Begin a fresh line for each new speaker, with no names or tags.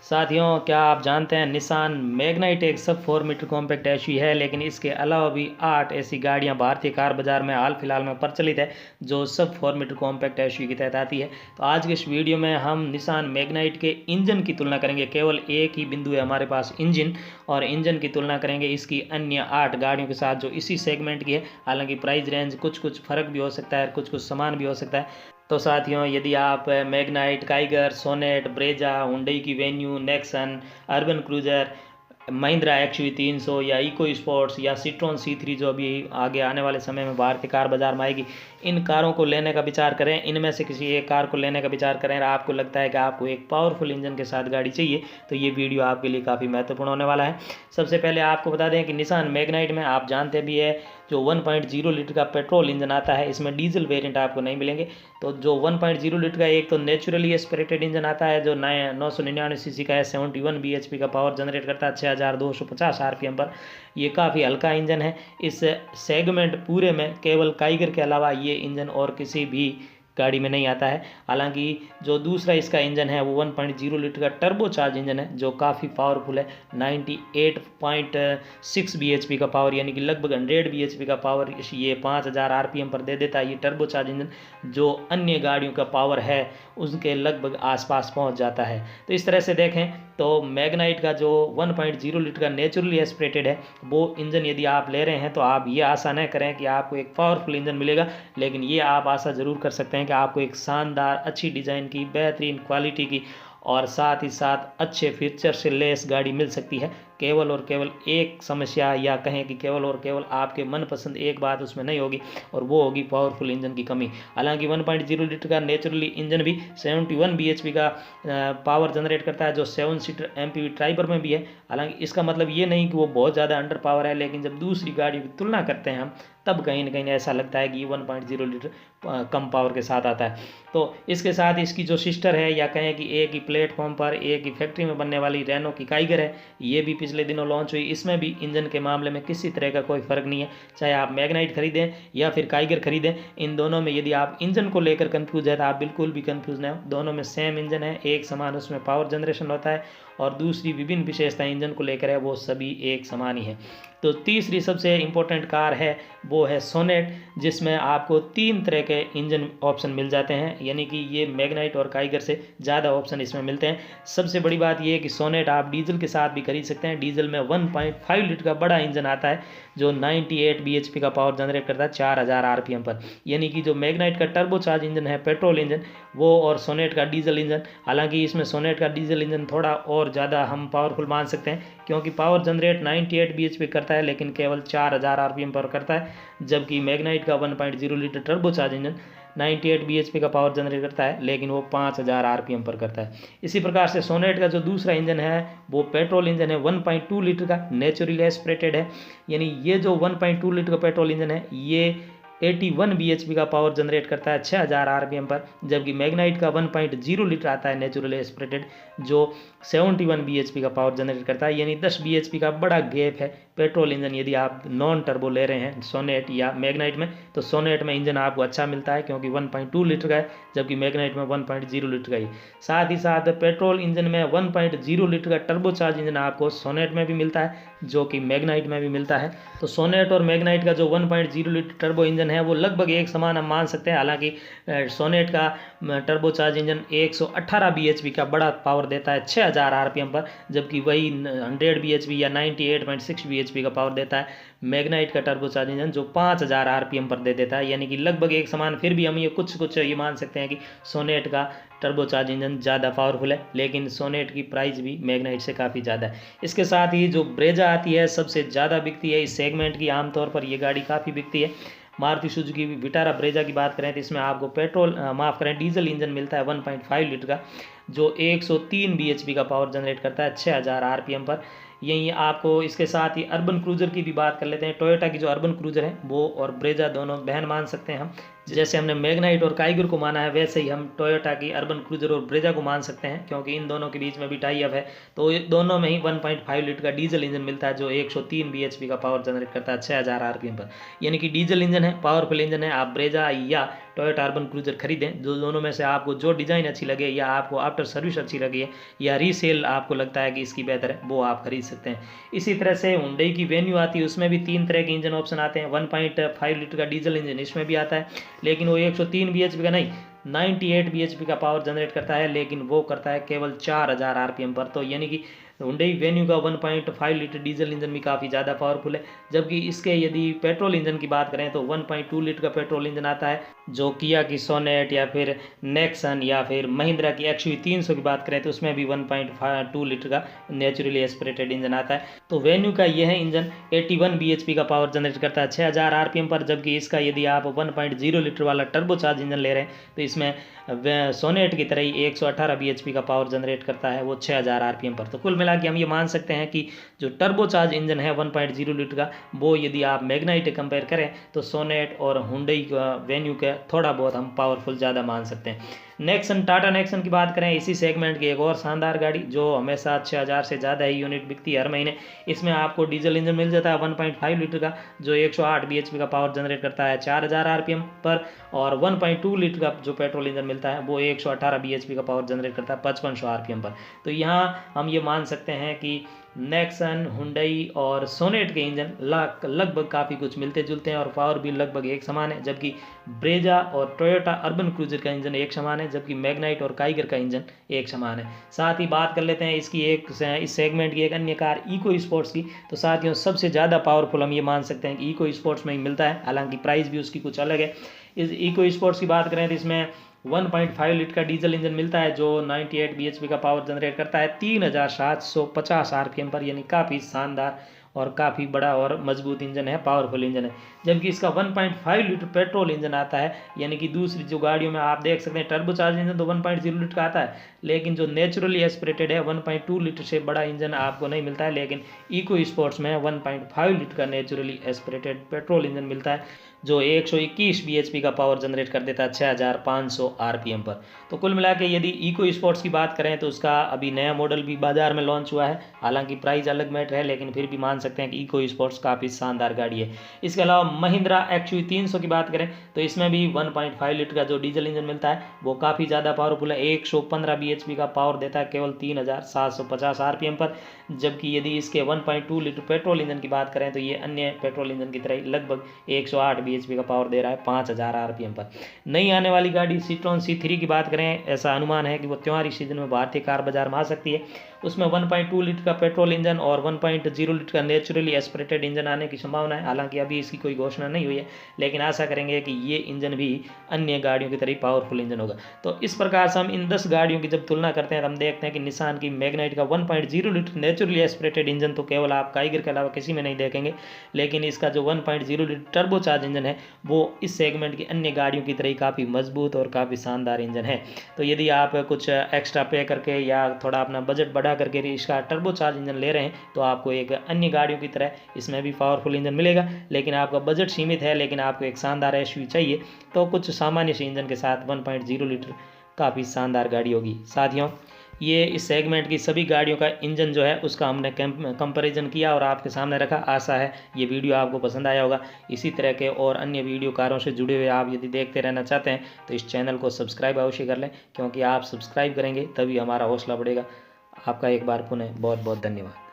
साथियों, क्या आप जानते हैं निसान मैग्नाइट एक सब 4 मीटर कॉम्पैक्ट एसयूवी है, लेकिन इसके अलावा भी 8 ऐसी गाड़ियां भारतीय कार बाजार में हाल फिलहाल में प्रचलित है जो सब 4 मीटर कॉम्पैक्ट एसयूवी के तहत आती है। तो आज के इस वीडियो में हम निसान मैग्नाइट के इंजन की तुलना करेंगे। केवल एक ही बिंदु है हमारे पास इंजन, और इंजन की तुलना करेंगे इसकी अन्य 8 गाड़ियों के साथ जो इसी सेगमेंट की है। हालांकि प्राइस रेंज कुछ फ़र्क भी हो सकता है, कुछ समान भी हो सकता है। तो साथियों, यदि आप Magnite, Kiger, Sonet, Brezza, Hyundai की Venue, Nexon, Urban Cruiser, Mahindra XV 300 या इको स्पोर्ट्स या सिट्रोन C3 जो अभी आगे आने वाले समय में भारतीय कार बाजार में आएगी, इन कारों को लेने का विचार करें, इनमें से किसी एक कार को लेने का विचार करें और आपको लगता है कि आपको एक पावरफुल इंजन के साथ गाड़ी चाहिए, तो ये वीडियो आपके लिए काफ़ी महत्वपूर्ण होने वाला है। सबसे पहले आपको बता दें कि निसान मैग्नाइट में आप जानते भी है जो 1.0 लीटर का पेट्रोल इंजन आता है, इसमें डीजल वेरिएंट आपको नहीं मिलेंगे। तो जो 1.0 लीटर का एक तो नेचुरली एस्पिरेटेड इंजन आता है जो 999 सीसी का है, 71 bhp का पावर जनरेट करता है 6250 आरपीएम पर। ये काफ़ी हल्का इंजन है। इस सेगमेंट पूरे में केवल काइगर के अलावा ये इंजन और किसी भी गाड़ी में नहीं आता है। हालांकि जो दूसरा इसका इंजन है वो 1.0 लीटर का टर्बो चार्ज इंजन है जो काफ़ी पावरफुल है। 98.6 bhp का पावर, यानी कि लगभग 100 bhp का पावर ये 5000 आरपीएम पर दे देता है। ये टर्बो चार्ज इंजन जो अन्य गाड़ियों का पावर है उसके लगभग आसपास पहुंच जाता है। तो इस तरह से देखें तो मैग्नाइट का जो 1.0 लीटर का नेचुरली एस्पिरेटेड है वो इंजन यदि आप ले रहे हैं तो आप ये आशा न करें कि आपको एक पावरफुल इंजन मिलेगा, लेकिन ये आप आशा ज़रूर कर सकते हैं कि आपको एक शानदार, अच्छी डिज़ाइन की, बेहतरीन क्वालिटी की और साथ ही साथ अच्छे फीचर से लेस गाड़ी मिल सकती है। केवल और केवल एक समस्या, या कहें कि केवल और केवल आपके मनपसंद एक बात उसमें नहीं होगी, और वो होगी पावरफुल इंजन की कमी। हालांकि 1.0 लीटर का नेचुरली इंजन भी 71 bhp का पावर जनरेट करता है जो 7 सीटर एमपीवी ट्राइबर में भी है। हालांकि इसका मतलब ये नहीं कि वो बहुत ज़्यादा अंडर पावर है, लेकिन जब दूसरी गाड़ियों की तुलना करते हैं हम तब कहीं ना कहीं ऐसा लगता है कि ये 1.0 लीटर कम पावर के साथ आता है। तो इसके साथ इसकी जो सिस्टर है, या कहें कि एक ही प्लेटफॉर्म पर एक ही फैक्ट्री में बनने वाली रेनो की काइगर है, ये भी पिछले दिनों लॉन्च हुई। इसमें भी इंजन के मामले में किसी तरह का कोई फ़र्क नहीं है, चाहे आप मैग्नाइट खरीदें या फिर काइगर खरीदें। इन दोनों में यदि आप इंजन को लेकर कंफ्यूज है तो आप बिल्कुल भी कंफ्यूज नहीं हो। दोनों में सेम इंजन है, एक समान उसमें पावर जनरेशन होता है, और दूसरी विभिन्न विशेषताएं इंजन को लेकर है वो सभी एक समान ही है। तो तीसरी सबसे इम्पोर्टेंट कार है वो है सोनेट, जिसमें आपको 3 तरह के इंजन ऑप्शन मिल जाते हैं, यानी कि ये मैग्नाइट और काइगर से ज़्यादा ऑप्शन इसमें मिलते हैं। सबसे बड़ी बात ये है कि सोनेट आप डीजल के साथ भी खरीद सकते हैं। डीजल में 1.5 लीटर का बड़ा इंजन आता है जो 98 bhp का पावर जनरेट करता है 4000 आरपीएम पर, यानी कि जो मैग्नाइट का टर्बो चार्ज इंजन है पेट्रोल इंजन, वो और सोनेट का डीजल इंजन। हालांकि इसमें सोनेट का डीजल इंजन थोड़ा और ज़्यादा हम पावरफुल मान सकते हैं, क्योंकि पावर जनरेट 98 bhp करता है लेकिन केवल 4000 आरपीएम पर करता है, जबकि मैग्नाइट का 1.0 litre turbo charge engine 98 bhp का पावर जनरेट करता है लेकिन वो 5000 आरपीएम पर करता है। इसी प्रकार से सोनेट का जो दूसरा इंजन है वो पेट्रोल इंजन है, 1.2 लीटर का नेचुरली एस्पिरेटेड है। यानी ये जो 1.2 लीटर का पेट्रोल इंजन है ये 81 bhp का पावर जनरेट करता है 6000 आरपीएम पर, जबकि मैग्नाइट का 1.0 लीटर आता है नेचुरली एस्पिरेटेड जो 71 bhp का पावर जनरेट करता है। यानी 10 bhp का बड़ा गैप है पेट्रोल इंजन यदि आप नॉन टर्बो ले रहे हैं सोनेट या मैग्नाइट में, तो सोनेट में इंजन आपको अच्छा मिलता है क्योंकि 1.2 लीटर का है, जबकि मैग्नाइट में 1.0 लीटर का ही। साथ ही साथ पेट्रोल इंजन में 1.0 लीटर का टर्बो चार्ज इंजन आपको सोनेट में भी मिलता है जो कि मैग्नाइट में भी मिलता है। तो सोनेट और मैग्नाइट का जो 1.0 लीटर टर्बो इंजन है वो लगभग एक समान हम मान सकते हैं। हालांकि सोनेट का टर्बो चार्ज इंजन 118 bhp का बड़ा पावर देता है 6000 आरपीएम पर, जबकि वही 100 bhp या 98.6 bhp का पावर देता है मैग्नाइट का टर्बो चार्ज इंजन जो 5000 आरपीएम पर दे देता है। यानी कि लगभग एक समान, फिर भी हम ये कुछ ये मान सकते हैं कि सोनेट का टर्बो चार्ज इंजन ज़्यादा पावरफुल है, लेकिन सोनेट की प्राइस भी मैग्नाइट से काफ़ी ज़्यादा है। इसके साथ ही जो ब्रेजा आती है सबसे ज़्यादा बिकती है इस सेगमेंट की, आमतौर पर ये गाड़ी काफ़ी बिकती है। मारुति सुजुकी विटारा ब्रेजा की बात करें तो इसमें आपको डीजल इंजन मिलता है 1.5 लीटर का जो 103 bhp का पावर जनरेट करता है 6000 आरपीएम पर। यही आपको इसके साथ ही अर्बन क्रूजर की भी बात कर लेते हैं। टोयोटा की जो अर्बन क्रूजर है वो और ब्रेजा दोनों बहन मान सकते हैं हम, जैसे हमने मैग्नाइट और काइगर को माना है वैसे ही हम टोयोटा की अर्बन क्रूजर और ब्रेजा को मान सकते हैं, क्योंकि इन दोनों के बीच में भी टाई अप है। तो दोनों में ही 1.5 लीटर का डीजल इंजन मिलता है जो 103 bhp का पावर जनरेट करता है 6000 आरपीएम पर। यानी कि डीजल इंजन है, पावरफुल इंजन है। आप ब्रेजा या टोयोटा अर्बन क्रूजर खरीदें। जो दोनों में से आपको जो डिज़ाइन अच्छी लगे या आपको आफ्टर सर्विस अच्छी लगी है या रीसेल आपको लगता है कि इसकी बेहतर है, वो आप खरीद सकते हैं। इसी तरह से हुंडई की वेन्यू आती है, उसमें भी 3 तरह के इंजन ऑप्शन आते हैं। 1.5 लीटर का डीजल इंजन इसमें भी आता है, लेकिन वो 103 bhp का नहीं 98 bhp का पावर जनरेट करता है, लेकिन वो करता है केवल 4000 RPM पर। तो यानी कि हुंडई वेन्यू का 1.5 लीटर डीजल इंजन भी काफ़ी ज़्यादा पावरफुल है। जबकि इसके यदि पेट्रोल इंजन की बात करें तो 1.2 लीटर का पेट्रोल इंजन आता है, जो किया की सोनेट या फिर नेक्सन या फिर महिंद्रा की XUV 300 की बात करें तो उसमें भी 1.2 लीटर का नेचुरली एस्पिरेटेड इंजन आता है। तो वेन्यू का यह इंजन 81 bhp का पावर जनरेट करता है 6000 RPM पर। जबकि इसका यदि आप 1.0 लीटर वाला टर्बोचार्ज इंजन ले रहे हैं तो इसमें सोनेट की तरह ही 118 bhp का पावर जनरेट करता है, वो 6000 RPM पर। तो कुल मिला के हम ये मान सकते हैं कि जो टर्बोचार्ज इंजन है 1.0 लीटर का, वो यदि आप मैग्नाइट कंपेयर करें तो सोनेट और हुंडई का वेन्यू का थोड़ा बहुत हम पावरफुल ज़्यादा मान सकते हैं। नेक्सन, टाटा नेक्सन की बात करें, इसी सेगमेंट की एक और शानदार गाड़ी जो हमेशा 6000 से ज़्यादा ही यूनिट बिकती है हर महीने। इसमें आपको डीजल इंजन मिल जाता है 1.5 लीटर का, जो 108 bhp का पावर जनरेट करता है 4000 RPM पर। और 1.2 लीटर का जो पेट्रोल इंजन मिलता है वो 118 bhp का पावर जनरेट करता है 5500 RPM पर। तो यहाँ हम ये मान सकते हैं कि नेक्सन, हुंडई और सोनेट के इंजन लगभग काफ़ी कुछ मिलते जुलते हैं और पावर भी लगभग एक समान है। जबकि ब्रेजा और टोयोटा अर्बन क्रूजर का इंजन एक समान है, जबकि मैग्नाइट और काइगर का इंजन एक समान है। साथ ही बात कर लेते हैं इसकी इस सेगमेंट की एक अन्य कार इको स्पोर्ट्स की। तो साथियों सबसे ज़्यादा पावरफुल हम ये मान सकते हैं कि इको स्पोर्ट्स में ही मिलता है, हालांकि प्राइस भी उसकी कुछ अलग है। इस इको स्पोर्ट्स की बात करें तो इसमें 1.5 लीटर का डीजल इंजन मिलता है जो 98 bhp का पावर जनरेट करता है 3750 RPM पर, यानी काफ़ी शानदार और काफ़ी बड़ा और मजबूत इंजन है, पावरफुल इंजन है। जबकि इसका 1.5 लीटर पेट्रोल इंजन आता है, यानी कि दूसरी जो गाड़ियों में आप देख सकते हैं टर्बोचार्ज इंजन तो 1.0 लीटर का आता है, लेकिन जो नेचुरली एस्पिरेटेड है 1.2 लीटर से बड़ा इंजन आपको नहीं मिलता है। लेकिन इको स्पोर्ट्स में 1.5 लीटर का नेचुरली एस्पिरेटेड पेट्रोल इंजन मिलता है जो 121 bhp का पावर जनरेट कर देता है 6500 RPM पर। तो कुल मिला के यदि इको स्पोर्ट्स की बात करें तो उसका अभी नया मॉडल भी बाजार में लॉन्च हुआ है, हालांकि प्राइस अलग मैटर है, लेकिन फिर भी मान सकते हैं कि इको स्पोर्ट्स काफ़ी शानदार गाड़ी है। इसके अलावा महिंद्रा XUV 300 की बात करें तो इसमें भी 1.5 लीटर का जो डीजल इंजन मिलता है वो काफ़ी ज़्यादा पावरफुल है, 115 bhp का पावर देता है केवल 3750 RPM पर। जबकि यदि इसके 1.2 लीटर पेट्रोल इंजन की बात करें तो ये अन्य पेट्रोल इंजन की तरह लगभग 108 bhp का पावर दे रहा है 5000 RPM पर। नई आने वाली गाड़ी सीट्रॉन C3 की बात करें, ऐसा अनुमान है कि वो त्योहारी सीजन में भारतीय कार बाजार में आ सकती है। उसमें 1.2 लीटर का पेट्रोल इंजन और 1.0 लीटर का नेचुरली एस्पिरेटेड इंजन आने की संभावना है, हालांकि अभी इसकी कोई घोषणा नहीं हुई है, लेकिन आशा करेंगे कि ये इंजन भी अन्य गाड़ियों की तरह पावरफुल इंजन होगा। तो इस प्रकार से हम इन 10 गाड़ियों की जब तुलना करते हैं तो हम देखते हैं कि निसान की मैग्नाइट का 1.0 लीटर नेचुरली एस्पिरेटेड इंजन तो केवल आप काइगर के अलावा किसी में नहीं देखेंगे, लेकिन इसका जो 1.0 लीटर टर्बोचार्ज इंजन है वो इस सेगमेंट की अन्य गाड़ियों की तरह ही काफ़ी मजबूत और काफ़ी शानदार इंजन है। तो यदि आप कुछ एक्स्ट्रा पे करके या थोड़ा अपना बजट बढ़ा करके इसका टर्बोचार्ज इंजन ले रहे हैं तो आपको एक अन्य गाड़ियों की तरह इसमें भी पावरफुल इंजन मिलेगा, लेकिन आपका बजट सीमित है, लेकिन आपको एक शानदार SUV चाहिए तो कुछ सामान्य से इंजन के साथ 1.0 लीटर काफ़ी शानदार गाड़ी होगी। साथियों ये इस सेगमेंट की सभी गाड़ियों का इंजन जो है उसका हमने कंपैरिजन किया और आपके सामने रखा। आशा है ये वीडियो आपको पसंद आया होगा। इसी तरह के और अन्य वीडियो कारों से जुड़े हुए आप यदि देखते रहना चाहते हैं तो इस चैनल को सब्सक्राइब अवश्य कर लें, क्योंकि आप सब्सक्राइब करेंगे तभी हमारा हौसला बढ़ेगा। आपका एक बार पुनः बहुत बहुत धन्यवाद।